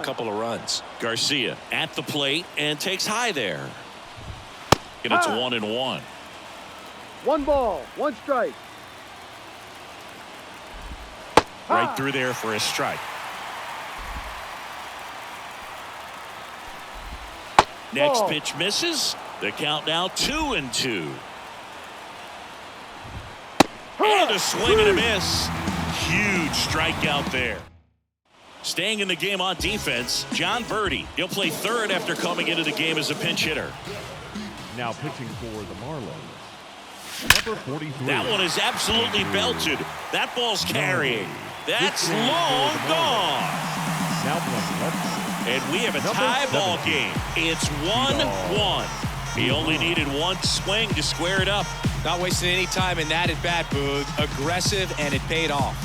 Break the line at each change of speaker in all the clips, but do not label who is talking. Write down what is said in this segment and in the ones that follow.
couple of runs.
Garcia at the plate and takes high there. And it's 1-1.
1 ball, 1 strike.
Right through there for a strike. Next pitch misses. The count now 2-2. And a swing and a miss. Huge strikeout there. Staying in the game on defense, John Birdie. He'll play third after coming into the game as a pinch hitter.
Now pitching for the Marlins, number 43.
That one is absolutely belted. That ball's carrying. That's long gone.
Now playing left.
And we have a tie ball game. It's 1-1. He only needed one swing to square it up.
Not wasting any time in that at bat, Boog. Aggressive, and it paid off.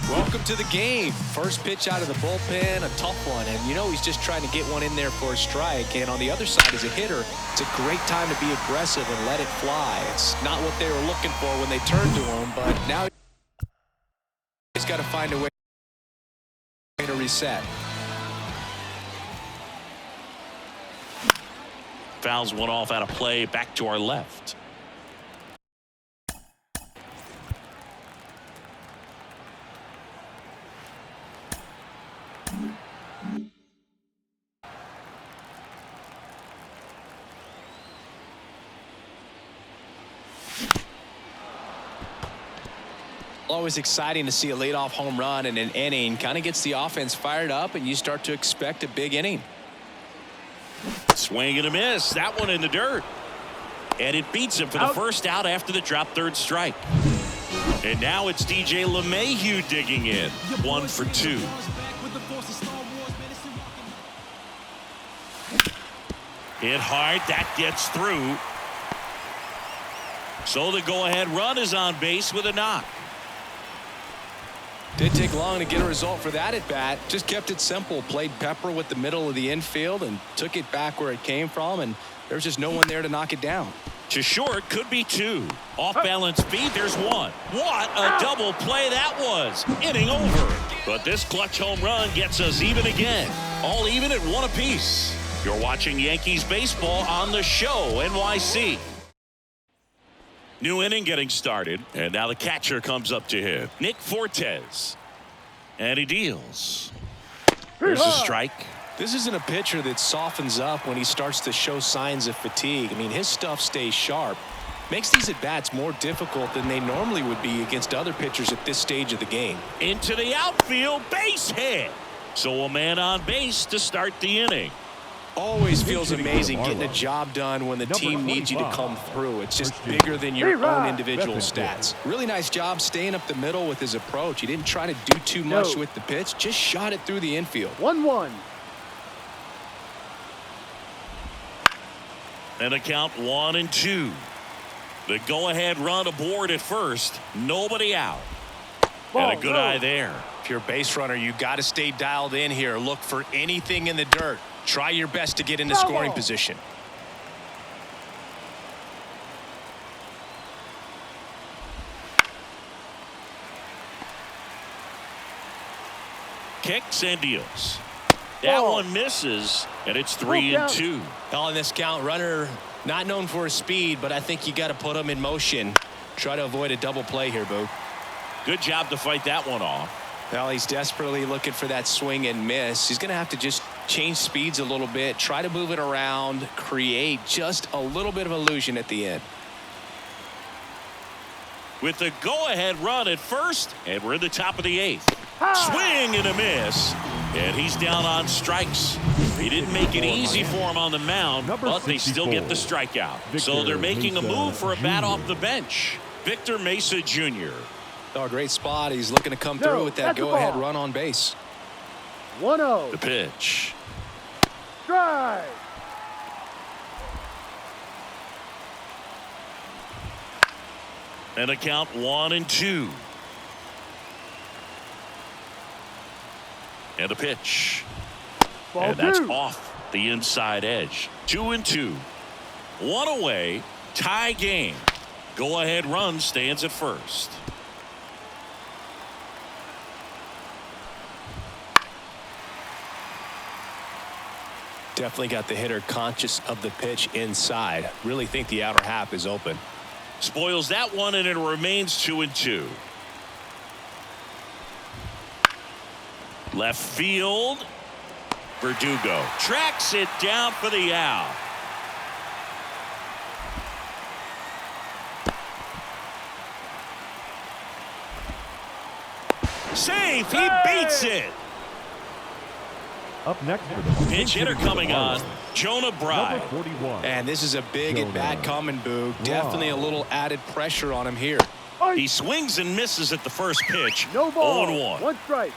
Welcome to the game. First pitch out of the bullpen, a tough one. And you know he's just trying to get one in there for a strike. And on the other side, as a hitter, it's a great time to be aggressive and let it fly. It's not what they were looking for when they turned to him, but now he's got to find a way to reset.
Fouls one off out of play, back to our left.
Always exciting to see a leadoff home run in an inning. Kind of gets the offense fired up, and you start to expect a big inning.
Swing and a miss. That one in the dirt. And it beats him for the first out after the drop third strike. And now it's DJ LeMahieu digging in. 1 for 2. Hit hard. That gets through. So the go-ahead run is on base with a knock.
Didn't take long to get a result for that at bat. Just kept it simple. Played pepper with the middle of the infield and took it back where it came from, and there's just no one there to knock it down.
To short, could be 2. Off balance speed, there's 1. What a double play that was. Inning over. But this clutch home run gets us even again. All even at 1 apiece. You're watching Yankees baseball on the show, NYC. New inning getting started, and now the catcher comes up to him. Nick Fortes. And he deals. There's a strike.
This isn't a pitcher that softens up when he starts to show signs of fatigue. I mean, his stuff stays sharp. Makes these at-bats more difficult than they normally would be against other pitchers at this stage of the game.
Into the outfield, base hit. So a man on base to start the inning.
Always feels amazing getting a job done when the team needs you to come through. It's just bigger than your own individual stats. Really nice job staying up the middle with his approach. He didn't try to do too much with the pitch, just shot it through the infield.
1-1.
And a count 1-2. The go-ahead run aboard at first. Nobody out. And a good eye there.
If you're a base runner, you got to stay dialed in here. Look for anything in the dirt. Try your best to get into scoring position.
Kicks and deals. That one misses, and it's 3-2.
On this count, runner not known for his speed, but I think you got to put him in motion. Try to avoid a double play here, Boo.
Good job to fight that one off.
Well, he's desperately looking for that swing and miss. He's going to have to just change speeds a little bit, try to move it around, create just a little bit of illusion at the end.
With the go-ahead run at first, and we're in the top of the 8th. Swing and a miss, and he's down on strikes. He didn't make it easy for him on the mound, but they still get the strikeout. So they're making a move for a bat off the bench. Victor Mesa Jr.
Oh, great spot. He's looking to come through with that go-ahead run on base.
1-0.
The pitch.
Strike.
And a count 1-2. And a pitch. And that's off the inside edge. 2-2. 1 away. Tie game. Go ahead run stands at first.
Definitely got the hitter conscious of the pitch inside. Really think the outer half is open.
Spoils that one, and it remains 2-2. Left field. Verdugo tracks it down for the out. Safe. He beats it.
Up next for the
Pinch hitter coming on, Jonah Bride.
Number 41.
And this is a big at bat coming, Boo. Definitely a little added pressure on him here.
He swings and misses at the first pitch.
No ball.
0-1.
1 strike.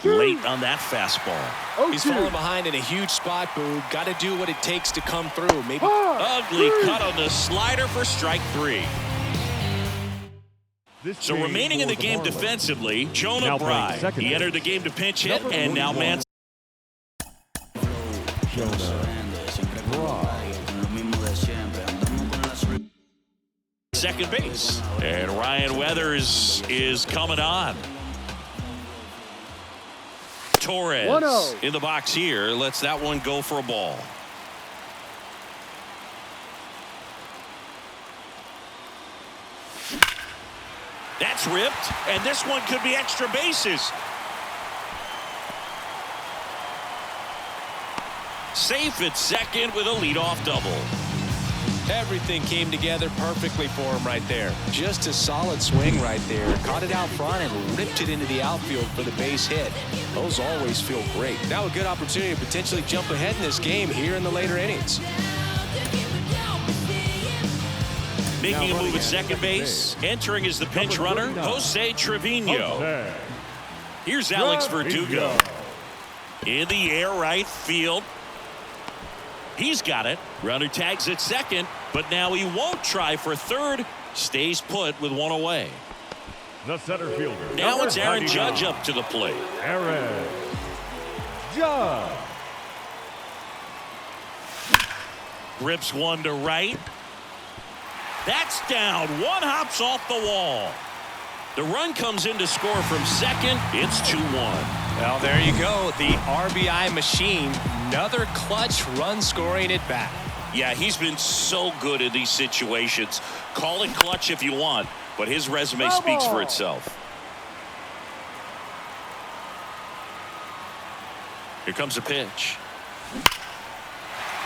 Late on that fastball.
He's falling behind in a huge spot, Boo. Got to do what it takes to come through. Maybe
Ugly cut on the slider for strike 3. So
game
remaining in
for
the game
Marlins.
defensively, Jonah
Now playing
Bride.
second
He
base.
entered the game to pinch hit,
Number
and now
41.
man. Second base. And Ryan Weathers is coming on. Torres
1-0.
in the box here. Lets that one go for a ball. That's ripped, and this one could be extra bases. Safe at second with a leadoff double.
everything came together perfectly for him right there. Just a solid swing right there. Caught it out front and ripped it into the outfield for the base hit. Those always feel great. Now a good opportunity to potentially jump ahead in this game here in the later innings.
Making a move at second base. Entering as the pinch runner, Jose Trevino. Here's Alex Verdugo. In the air right field. He's got it. Runner tags at second, but now he won't try for third. Stays put with one away.
The center fielder.
Now it's Aaron
99.
Judge up to the plate.
Aaron Judge.
Rips one to right. That's down. One hops off the wall. The run comes in to score from second. It's 2-1.
Well, there you go. The RBI machine. Another clutch run scoring at bat.
Yeah, he's been so good in these situations. Call it clutch if you want, but his resume speaks for itself. Here comes a pitch.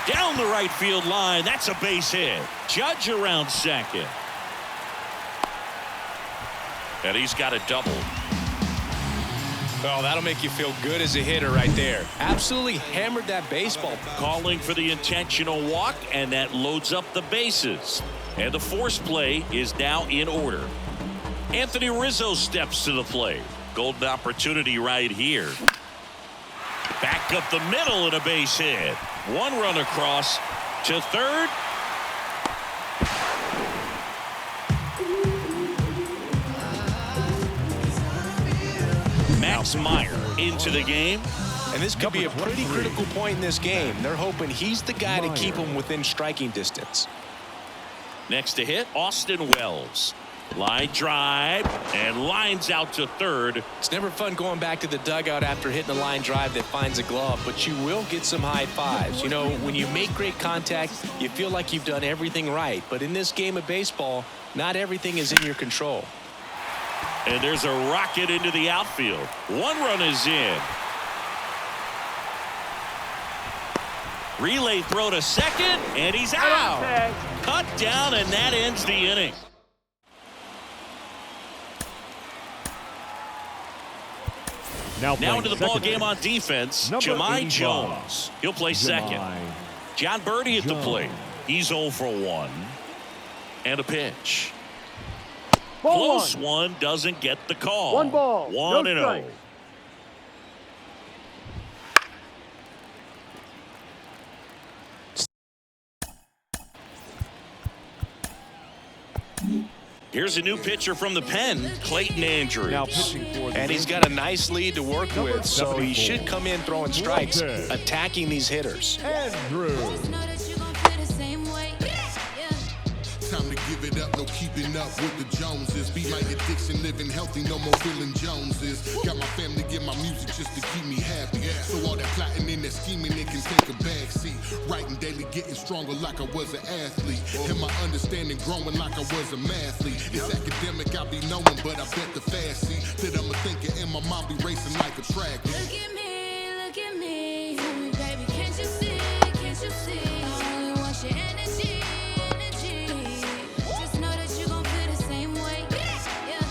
Down the right field line. That's a base hit. Judge around second. And he's got a double.
Well, that'll make you feel good as a hitter right there. Absolutely hammered that baseball.
Calling for the intentional walk, and that loads up the bases. And the force play is now in order. Anthony Rizzo steps to the plate. Golden opportunity right here. Back up the middle and a base hit. One run across to third. Max Meyer into the game.
And this could be a pretty critical point in this game. They're hoping he's the guy to keep them within striking distance.
Next to hit, Austin Wells. Line drive and lines out to third.
It's never fun going back to the dugout after hitting a line drive that finds a glove, but you will get some high fives. You know, when you make great contact, you feel like you've done everything right. But in this game of baseball, not everything is in your control.
And there's a rocket into the outfield. One run is in. Relay throw to second, and he's out. Cut down, and that ends the inning. Now into the ball game on defense, Jahmai Jones. He'll play second. John Birdie at the plate. He's 0 for 1. And a pitch. Close one, doesn't get the call.
1 ball.
1-0. Here's a new pitcher from the pen, Clayton Andrews.
Now pitching for the
And he's got a nice lead to work with, so he should come in throwing strikes, attacking these hitters.
Andrews.
Time to give live it up, no keeping up with the Joneses. Be my addiction, living healthy, no more feeling Joneses. Got my family, get my music just to keep me happy. So all that plotting and that scheming, it can take a backseat. Writing daily, getting stronger like I was an athlete. And my understanding growing like I was a mathlete. It's academic, I be knowing, but I bet the fast see that I'm a thinker and my mind be racing like a track.
Look at me, baby, can't you see, I only want your energy, just know that you gon' feel the same way, yeah.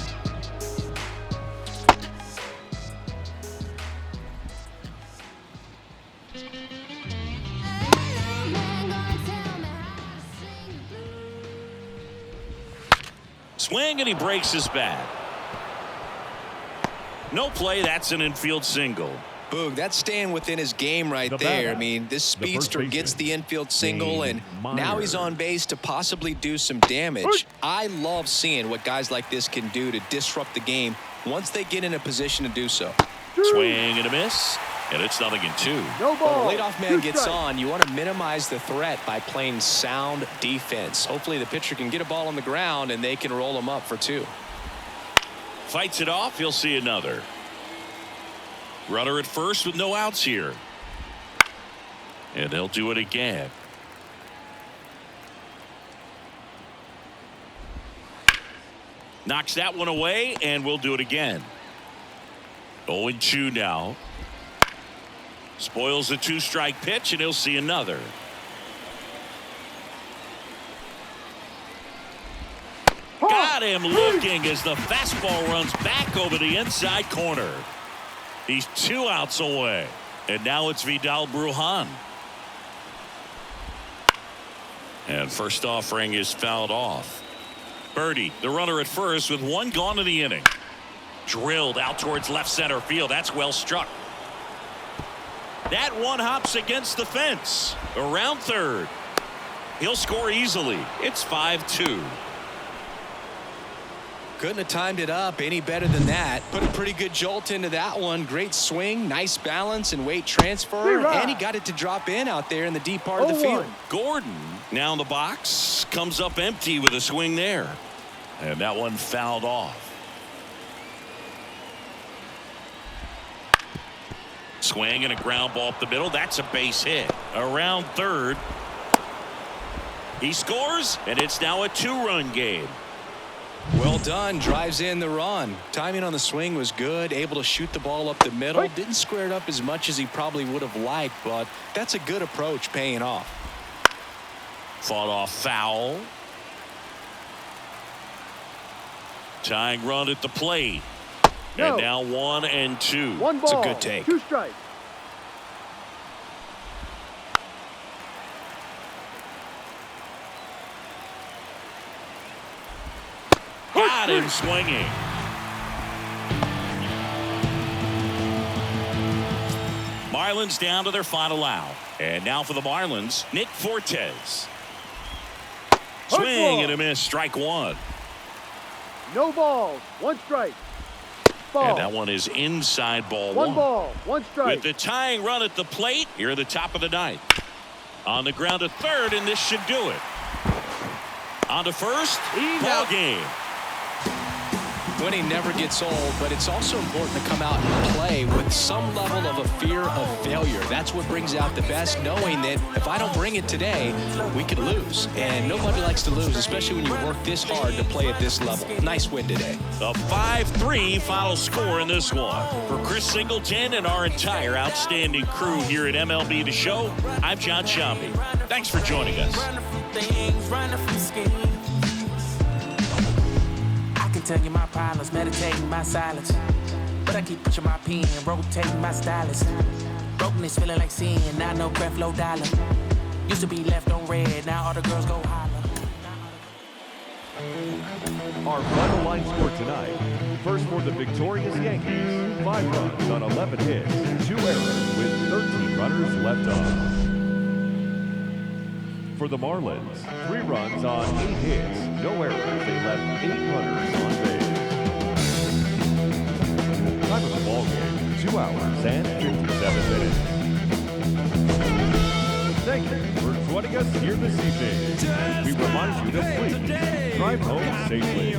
Swing, and he breaks his bat. No play, that's an infield single.
Boog, that's staying within his game right there. I mean, this speedster gets the infield single, and now he's on base to possibly do some damage. I love seeing what guys like this can do to disrupt the game once they get in a position to do so.
Swing and a miss, and it's 0-2.
No ball.
When the leadoff man gets on, you want to minimize the threat by playing sound defense. Hopefully the pitcher can get a ball on the ground, and they can roll him up for 2.
Fights it off, he'll see another. Runner at first with no outs here. And they'll do it again. Knocks that one away, and we'll do it again. 0-2 now. Spoils the 2-strike pitch, and he'll see another. Got him looking as the fastball runs back over the inside corner. He's 2 outs away. And now it's Vidal Brujan. And first offering is fouled off. Birdie, the runner at first with 1 gone in the inning. Drilled out towards left center field. That's well struck. That one hops against the fence. Around third. He'll score easily. It's 5-2.
Couldn't have timed it up any better than that. Put a pretty good jolt into that one. Great swing, nice balance and weight transfer. And he got it to drop in out there in the deep part of the field.
Gordon now in the box. Comes up empty with a swing there. And that one fouled off. Swing and a ground ball up the middle. That's a base hit. Around third. He scores, and it's now a 2-run game.
Well done. Drives in the run. Timing on the swing was good. Able to shoot the ball up the middle. Didn't square it up as much as he probably would have liked, but that's a good approach paying off.
Fought off foul. Tying run at the plate. And now 1-2.
1 ball.
It's a good take.
2 strikes.
Got him swinging. Marlins down to their final out. And now for the Marlins, Nick Fortes. Swing and a miss, strike 1.
No balls. 1 strike. Ball.
And that one is inside ball
1 ball. 1 strike.
With the tying run at the plate, here at the top of the 9th. On the ground to third, and this should do it. On to first, ball game.
Winning never gets old, but it's also important to come out and play with some level of a fear of failure. That's what brings out the best, knowing that if I don't bring it today, we could lose. And nobody likes to lose, especially when you work this hard to play at this level. Nice win today.
The 5-3 final score in this one. For Chris Singleton and our entire outstanding crew here at MLB The Show, I'm John Shambi. Thanks for joining us.
Tell you my problems, meditating my silence. But I keep pushing my pen, rotating my stylus. Brokenness feeling like sin, now no breath, low dollar. Used to be left on red, now all the girls go holler.
Our final line score tonight. First for the victorious Yankees, 5 runs on 11 hits, 2 errors with 13 runners left on. For the Marlins, 3 runs on 8 hits, no errors. They left 8 runners on base. Time of the ball game, 2 hours and 57 minutes. Thank you for joining us here this evening. We remind you to please drive home safely.